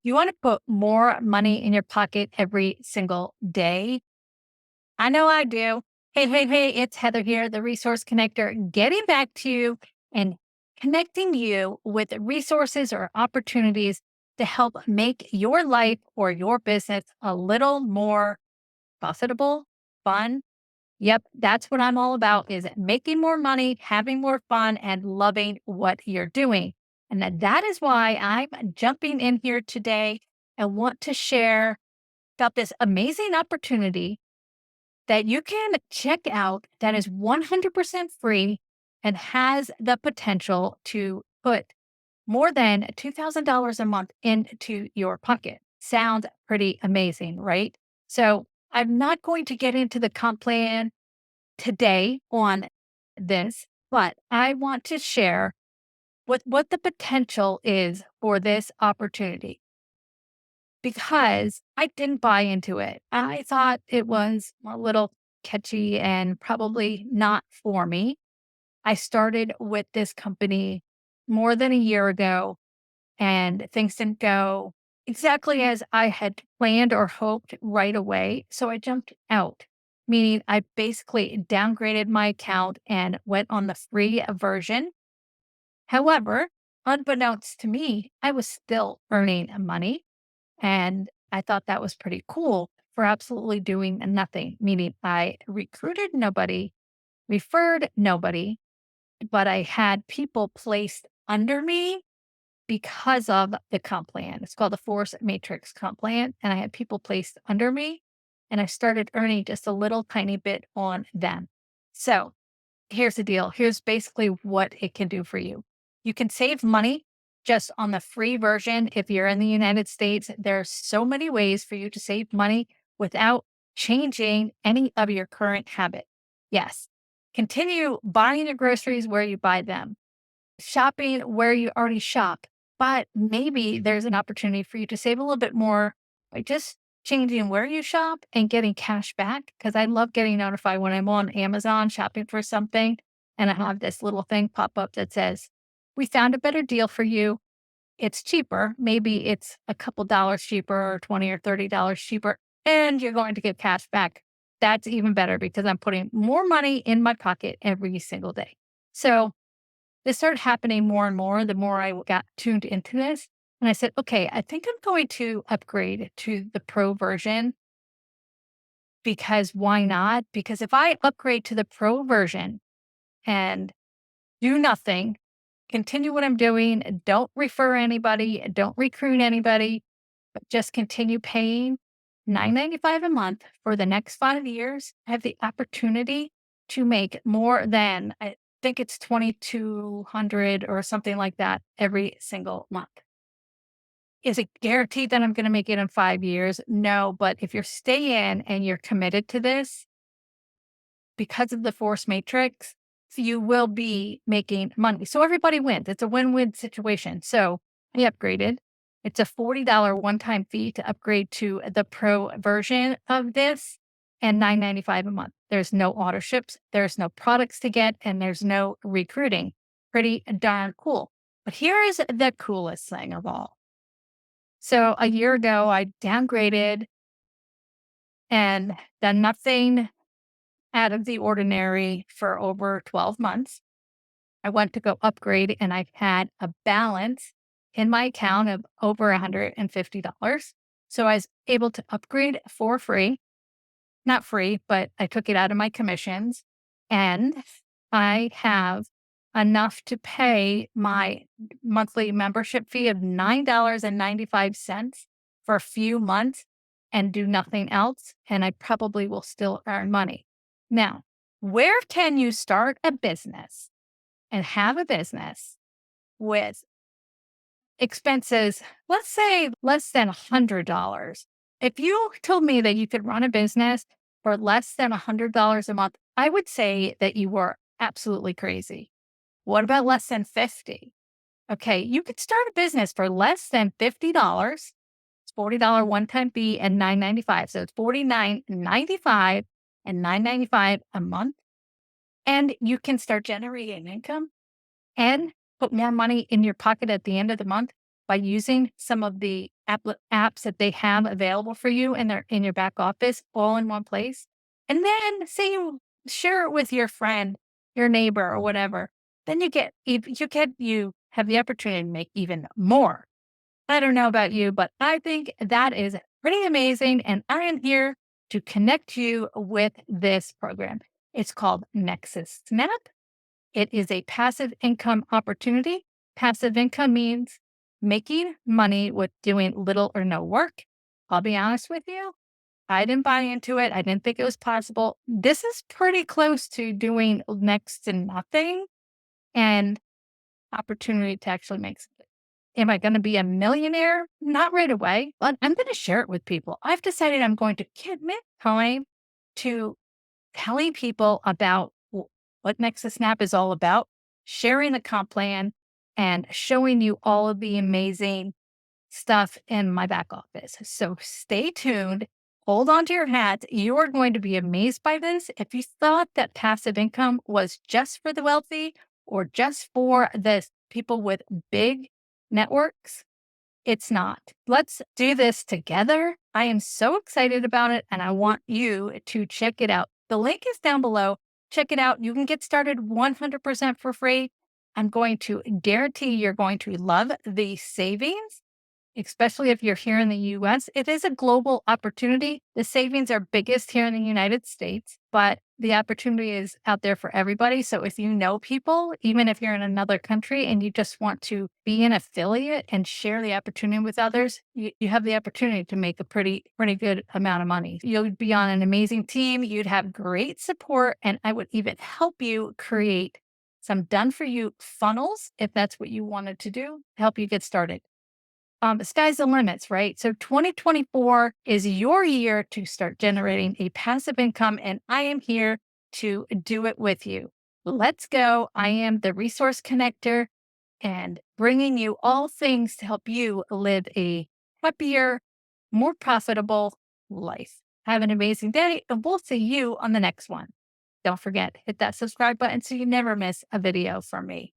You want to put more money in your pocket every single day. I know I do. Hey, it's Heather here, the Resource Connector, getting back to you and connecting you with resources or opportunities to help make your life or your business a little more profitable, fun. Yep, that's what I'm all about is making more money, having more fun, and loving what you're doing. And that is why I'm jumping in here today and want to share about this amazing opportunity that you can check out that is 100% free and has the potential to put more than $2,000 a month into your pocket. Sounds pretty amazing, right? So I'm not going to get into the comp plan today on this, but I want to share what the potential is for this opportunity because I didn't buy into it. I thought it was a little catchy and probably not for me. I started with this company more than a year ago and things didn't go exactly as I had planned or hoped right away. So I jumped out, meaning I basically downgraded my account and went on the free version. However, unbeknownst to me, I was still earning money. And I thought that was pretty cool for absolutely doing nothing, meaning I recruited nobody, referred nobody, but I had people placed under me because of the comp plan. It's called the Force Matrix comp plan. And I had people placed under me and I started earning just a little tiny bit on them. So here's the deal. Here's basically what it can do for you. You can save money just on the free version. If you're in the United States, there's so many ways for you to save money without changing any of your current habit. Yes. Continue buying your groceries where you buy them, shopping where you already shop, but maybe there's an opportunity for you to save a little bit more by just changing where you shop and getting cash back. Cause I love getting notified when I'm on Amazon shopping for something and I have this little thing pop up that says, we found a better deal for you. It's cheaper. Maybe it's a couple dollars cheaper or 20 or $30 cheaper, and you're going to get cash back. That's even better because I'm putting more money in my pocket every single day. So this started happening more and more the more I got tuned into this. And I said, okay, I think I'm going to upgrade to the pro version because why not? Because if I upgrade to the pro version and do nothing, continue what I'm doing, don't refer anybody, don't recruit anybody, but just continue paying $9.95 a month for the next 5 years, I have the opportunity to make more than I think it's 2,200 or something like that every single month. Is it guaranteed that I'm going to make it in 5 years? No, but if you're staying and you're committed to this because of the force matrix, you will be making money. So everybody wins. It's a win-win situation. So I upgraded. It's a $40 one-time fee to upgrade to the pro version of this and $9.95 a month. There's no auto ships, there's no products to get, and there's no recruiting. Pretty darn cool. But here is the coolest thing of all. So a year ago, I downgraded and done nothing out of the ordinary for over 12 months. I went to go upgrade and I had a balance in my account of over $150. So I was able to upgrade for free, not free, but I took it out of my commissions and I have enough to pay my monthly membership fee of $9.95 for a few months and do nothing else. And I probably will still earn money. Now, where can you start a business and have a business with expenses, let's say less than $100? If you told me that you could run a business for less than $100 a month, I would say that you were absolutely crazy. What about less than 50? Okay, you could start a business for less than $50. It's $40 one-time fee and $9.95. So it's $49.95 and $9.95 a month. And you can start generating income and put more money in your pocket at the end of the month by using some of the apps that they have available for you in your back office all in one place. And then say you share it with your friend, your neighbor, or whatever. Then you have the opportunity to make even more. I don't know about you, but I think that is pretty amazing. And I am here to connect you with this program. It's called Nexus SNAP. It is a passive income opportunity. Passive income means making money with doing little or no work. I'll be honest with you. I didn't buy into it. I didn't think it was possible. This is pretty close to doing next to nothing and opportunity to actually make something. Am I going to be a millionaire? Not right away, but I'm going to share it with people. I've decided I'm going to commit time to telling people about what Nexus Snap is all about, sharing the comp plan, and showing you all of the amazing stuff in my back office. So stay tuned. Hold on to your hats. You are going to be amazed by this. If you thought that passive income was just for the wealthy or just for the people with big networks, it's not. Let's do this together. I am so excited about it and I want you to check it out. The link is down below. Check it out. You can get started 100% for free. I'm going to guarantee you're going to love the savings, especially if you're here in the US. It is a global opportunity. The savings are biggest here in the United States, but the opportunity is out there for everybody. So if you know people, even if you're in another country and you just want to be an affiliate and share the opportunity with others, you have the opportunity to make a pretty good amount of money. You'll be on an amazing team. You'd have great support. And I would even help you create some done for you funnels if that's what you wanted to do to help you get started. The sky's the limits, right? So 2024 is your year to start generating a passive income, and I am here to do it with you. Let's go. I am the resource connector and bringing you all things to help you live a happier, more profitable life. Have an amazing day, and we'll see you on the next one. Don't forget, hit that subscribe button so you never miss a video from me.